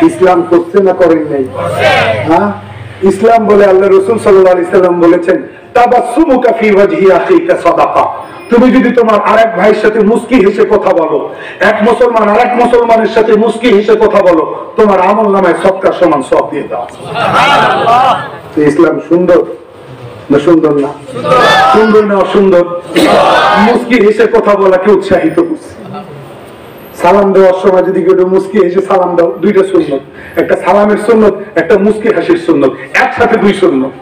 ইসলাম করছেন না করেন নাই? হ্যাঁ, ইসলাম বলে আল্লাহ রাসূল সাল্লাল্লাহু আলাইহি সাল্লাম বলেছেন তাবাসসুমুকা ফি ওয়াজহি আখিকা সাদাকা। তুমি যদি তোমার আরেক ভাইয়ের সাথে মুস্কি হেসে কথা বলো, এক মুসলমান আরেক মুসলমানের সাথে মুস্কি হেসে কথা বলো, তোমার আমলনামায় সদকার সমান সওয়াব দিয়ে দাও। সুবহানাল্লাহ। ইসলাম সুন্দর না সুন্দর না? সুন্দর না অসুন্দর? মুস্কি হেসে কথা বলাকে উৎসাহিত করছে। সালাম দেওয়ার সময় যদি কেউ মুস্কি হেসে সালাম দাও, দুইটা সুন্নত, একটা সালামের সুন্নত, একটা মুস্কি হাসির সুন্নত, একসাথে দুই সুন্নত।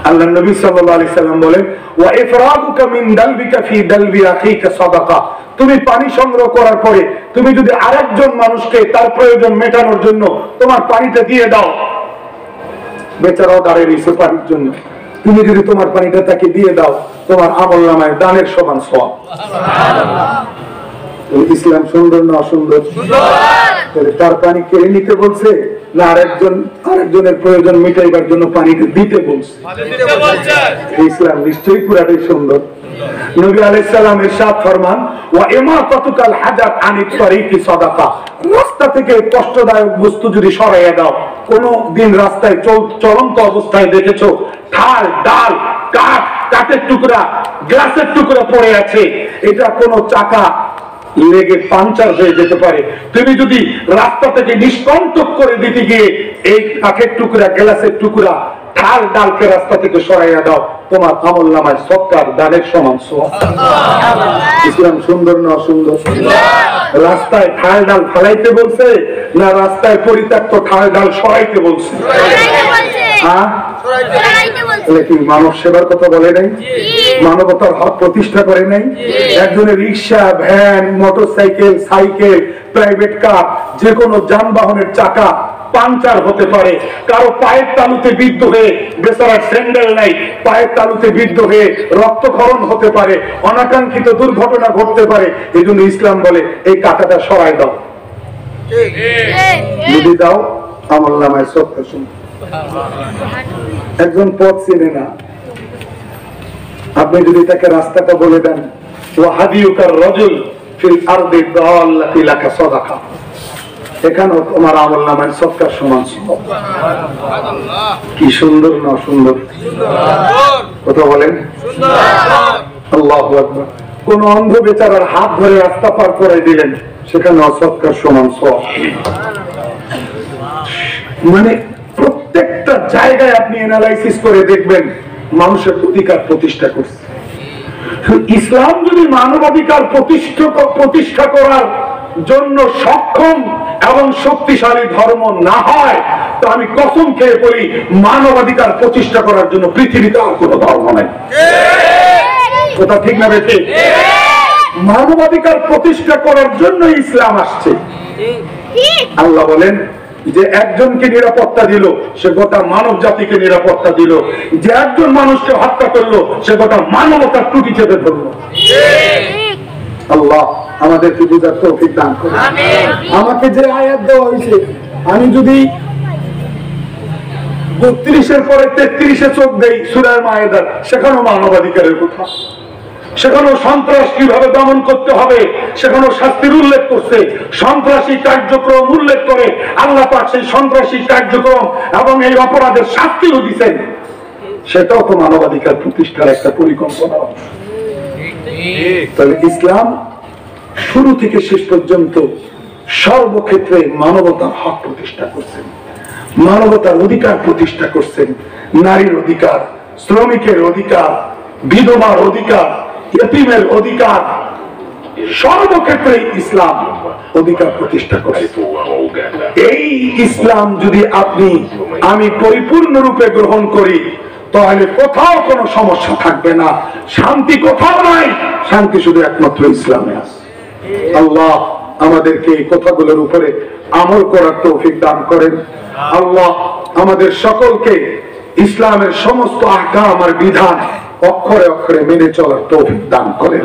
আল্লাহ নবী সাল্লাল্লাহু আলাইহি সাল্লাম বলেন ওয়া ইফরাগুকা মিন দালবিকা ফি দালবি আখিকা সাদাকা। তুমি পানি সংগ্রহ করার পরে তুমি যদি আরেকজন মানুষকে তার প্রয়োজন মেটানোর জন্য তোমার পানিটা দিয়ে দাও, বেচারাও দাঁড়িয়ে রয়েছে পানির জন্য, তুমি যদি তোমার পানিটা তাকে দিয়ে দাও, তোমার আমলনামায় দানের সমান সওয়াব। ইসলাম সুন্দর না অসুন্দর? তার পানি কেড়ে নিতে বলছে না আরেকজনের প্রয়োজন মিটাইবার জন্য পানিটা দিতে বলছে? ইসলাম নিশ্চয়ই পুরাটাই সুন্দর। নবী আলাইহিস সালাম ইরশাদ ফরমান ওয়া ইমাতাতুকাল হাজাত আনিত তারিকি সাদাকা। রাস্তা থেকে কষ্টদায়ক বস্তু যদি সরাইয়া দাও, কোন দিন রাস্তায় চলন্ত অবস্থায় দেখেছো ঢাল ডাল কাঠ, কাঠের টুকরা, গ্লাসের টুকরা পড়ে আছে, এটা কোন চাকা লেগে পাংচার হয়ে যেতে পারে, তুমি যদি রাস্তা থেকে নিষ্কণ্টক করে দিতে গিয়ে এই কাঠের টুকরা, গ্লাসের টুকরা, ঢাল ডালকে রাস্তা থেকে সরাইয়া দাও, তোমার আমলনামায় সদকার দানের সমান সওয়াব। ইসলাম সুন্দর না অসুন্দর? রাস্তায় ঢাল ডাল ফেলাইতে বলছে না রাস্তায় পরিত্যক্ত ঢাল ডাল সরাইতে বলছে? মানব সেবার কথা বলে নাই? মানবতার হক প্রতিষ্ঠা করে নাই? একজনের রিক্সা, van, motorcycle, cycle, private car, যে কোনো যানবাহনের চাকা পাংচার হতে পারে, কারো পায়ের তালুতে বিদ্ধ হয়ে, বেচারার স্যান্ডেল নাই, পায়ের তালুতে বিদ্ধ হয়ে রক্তক্ষরণ হতে পারে, অনাকাঙ্ক্ষিত দুর্ঘটনা ঘটতে পারে। এই জন্য ইসলাম বলে এই কাঁটাটা সরাই দাও, যদি দাও আমলনামায় সদকা শুনো। একজন পথ চেনে না, আপনি যদি তাকে রাস্তাটা বলে দেন ওয়া হাদিয়ুকার রাজুল ফিল আরদি দাল্লাতি লাকা সাদাকা, এখানেও তোমার আমলনামায় সদকার সমান সওয়াব। কি সুন্দর না সুন্দর? কথা বলেন আল্লাহু আকবার। কোন অন্ধ বেচারার হাত ধরে রাস্তা পার করে দিলেন, সেখানে সদকার সমান সওয়াব। মানে প্রত্যেকটা জায়গায় আপনি অ্যানালাইসিস করে দেখবেন মানুষের অধিকার প্রতিষ্ঠা করছে। ইসলাম যদি মানবাধিকার প্রতিষ্ঠা করার জন্য সক্ষম এবং শক্তিশালী ধর্ম না হয়, তো আমি কসম খেয়ে বলি মানবাধিকার প্রতিষ্ঠা করার জন্য পৃথিবীতে আর কোনো ধর্ম নেই। কথা ঠিক না বেঠিক? মানবাধিকার প্রতিষ্ঠা করার জন্য ইসলাম আসছে। আল্লাহ বলেন যে একজনকে নিরাপত্তা দিল, সে গোটা মানব জাতিকে নিরাপত্তা দিল। যে একজন মানুষকে হত্যা করলো, সে গোটা মানবতার ত্রুটি চেপে ধরলো। আল্লাহ আমাদেরকে বুঝার তৌফিক দান করুন। আমাকে যে আয়াত দেওয়া হয়েছে, আমি যদি 32-এর পরে 33-এ চোখ দেই সূরা মায়েদার, সেখানেও মানবাধিকারের কথা, সেখানেও সন্ত্রাস কিভাবে দমন করতে হবে সেখানেও শাস্তির উল্লেখ করছে। সন্ত্রাসী কার্যক্রম উল্লেখ করে আল্লাহ পাক সেই সন্ত্রাসী কার্যক্রম এবং এই অপরাধের শাস্তিও দিচ্ছেন। সেটাও তো মানবাধিকার প্রতিষ্ঠার একটা পরিকল্পনা। তাহলে ইসলাম শুরু থেকে শেষ পর্যন্ত সর্বক্ষেত্রে মানবতার হক প্রতিষ্ঠা করছেন, মানবতার অধিকার প্রতিষ্ঠা করছেন। নারীর অধিকার, শ্রমিকের অধিকার, বিধবার অধিকার, ইয়তীমের অধিকার, সর্বক্ষেত্রে ইসলাম অধিকার প্রতিষ্ঠা করে। এই ইসলাম যদি আপনি আমি পরিপূর্ণরূপে গ্রহণ করি, তাহলে কোথাও কোনো সমস্যা থাকবে না, শান্তি কোথাও নাই, শান্তি শুধু একমাত্র ইসলামে আছে। আল্লাহ আমাদেরকে এই কথাগুলোর উপরে আমল করার তৌফিক দান করেন। আল্লাহ আমাদের সকলকে ইসলামের সমস্ত আহকাম আর বিধান অক্ষরে অক্ষরে মেনে চলার তৌফিক দান করেন।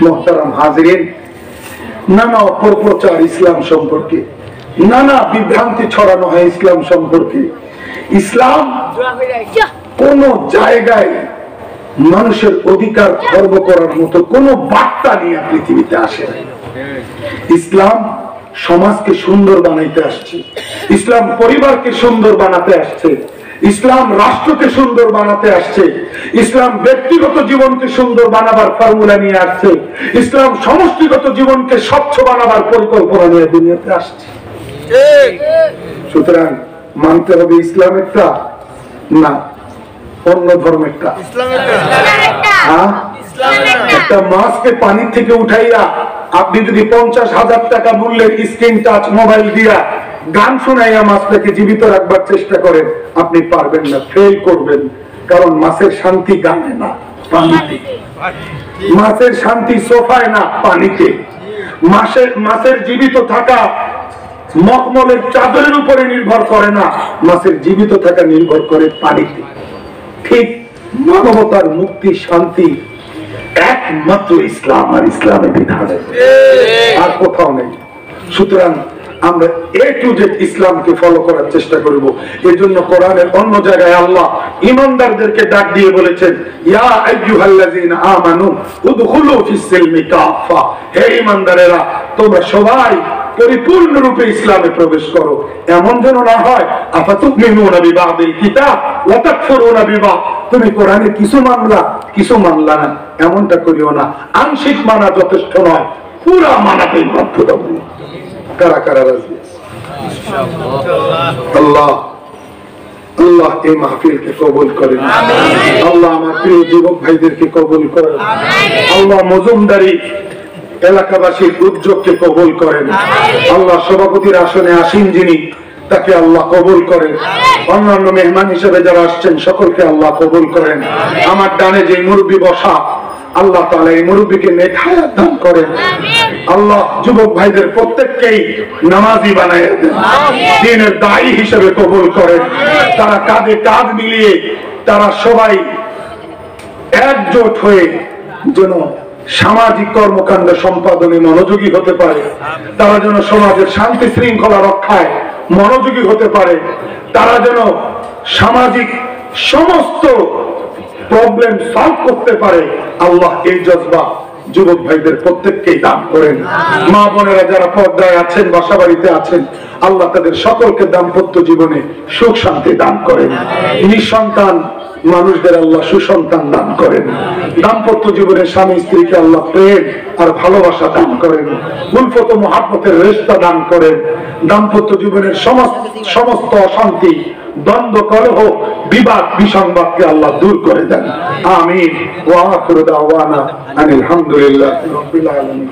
মুহতারাম হাজিরিন, নানা অপপ্রচার ইসলাম সম্পর্কে, নানা বিভ্রান্তি ছড়ানো হয় ইসলাম সম্পর্কে। ইসলাম কোন জায়গায় মানুষের অধিকার খর্ব করার মতো কোন বার্তা নিয়ে পৃথিবীতে আসে না। ইসলাম সমাজকে সুন্দর বানাইতে আসছে, ইসলাম পরিবারকে সুন্দর বানাতে আসছে, ইসলাম রাষ্ট্রকে সুন্দর বানাতে আসছে, ইসলাম ব্যক্তিগত জীবনকে সুন্দর বানাবার ফর্মুলা নিয়ে আসছে, ইসলাম সমষ্টিগত জীবনকে স্বচ্ছ বানাবার পরিকল্পনা নিয়ে দুনিয়াতে আসছে। সুতরাং মানতে হবে ইসলামেরটা না অন্য ধর্মেরটা। একটা মাছকে পানি থেকে উঠাইয়া আপনি যদি 50,000 টাকা মূল্যের স্ক্রিন টাচ মোবাইল দিয়া গান শোনাইয়া মাছটাকে জীবিত রাখবার চেষ্টা করেন, আপনি পারবেন না, ফেল করবেন। কারণ মাছের শান্তি গানে না, পানিতে। মাছের শান্তি সোফায় না, পানিতে। মাছের জীবিত থাকা মখমলের চাদরের উপরে নির্ভর করে না, মাছের জীবিত থাকা নির্ভর করে পানিতে। ঠিক মানবতার মুক্তি শান্তি একমাত্র ইসলাম আর ইসলামের বিধান, আর কোথাও নেই। সুতরাং আমরা এ টু জেড ইসলামকে ফলো করার চেষ্টা করব। এর জন্য কোরআনের অন্য জায়গায় আল্লাহ ইমানদারদেরকে ডাক দিয়ে বলেছেন, ইয়া আইয়ুহাল্লাযীনা আমানু উদখুলু ফিস সিলমি কাফা, হে ইমানদারেরা তোমরা সবাই পরিপূর্ণরূপে ইসলামে প্রবেশ করো। এমন যেন না হয় আফাতুমিনুনা বিবাদিল কিতাব ওয়া তাকফুরুনা বিবাদ, তুমি কোরআনে কিছু মানলা কিছু মানলা না, এমনটা করিও না। আংশিক মানা যথেষ্ট নয়, পুরা মানাতেই বাধ্যতামূলক। কারা কারা রাজি? আল্লাহ আল্লাহ এই মাহফিলকে কবুল করেন। আল্লাহ আমার প্রিয় যুবক ভাইদেরকে কবুল করেন। আল্লাহ মজুমদারি এলাকাবাসীর উদ্যোগকে কবুল করেন। আল্লাহ সভাপতির আসনে আসীন যিনি, তাকে আল্লাহ কবুল করেন। অন্যান্য মেহমান হিসেবে যারা আসছেন সকলকে আল্লাহ কবুল করেন। আমার ডানে যে মুরব্বী বসা, আল্লাহ তাআলা এই মুরব্বীকে নেক হায়াত দান করেন। আল্লাহ যুবক ভাইদের প্রত্যেককেই নামাজি বানায় দেন, দ্বীনের দায়ী হিসেবে কবুল করেন। তারা কাঁধে কাঁধ মিলিয়ে তারা সবাই একজোট হয়ে যেন সামাজিক কর্মকাণ্ড সম্পাদনে মনোযোগী হতে পারে, তারা যেন সমাজের শান্তি শৃঙ্খলা রক্ষায় মনোযোগী হতে পারে, তারা যেন সামাজিক সমস্ত প্রবলেম সলভ করতে পারে। আল্লাহ এই জজবা যুবক ভাইদের প্রত্যেককেই দান করেন। মা বোনেরা যারা পর্দায় আছেন, বাসা বাড়িতে আছেন, আল্লাহ তাদের সকলকে দাম্পত্য জীবনে সুখ শান্তি দান করেন। নিঃসন্তান মানুষদের আল্লাহ সুসন্তান দান করেন। দাম্পত্য জীবনে স্বামী স্ত্রীকে আল্লাহ প্রেম আর ভালোবাসা দান করেন। উলফত মুহাব্বতের রেশতা দান করেন। দাম্পত্য জীবনের সমস্ত অশান্তি, দ্বন্দ্ব, কলহ, বিবাদ, বিসংবাদকে আল্লাহ দূর করে দেন। আমিন। ওয়া আখিরু দাওয়ানা আনিল হামদুলিল্লাহি রাব্বিল আলামিন।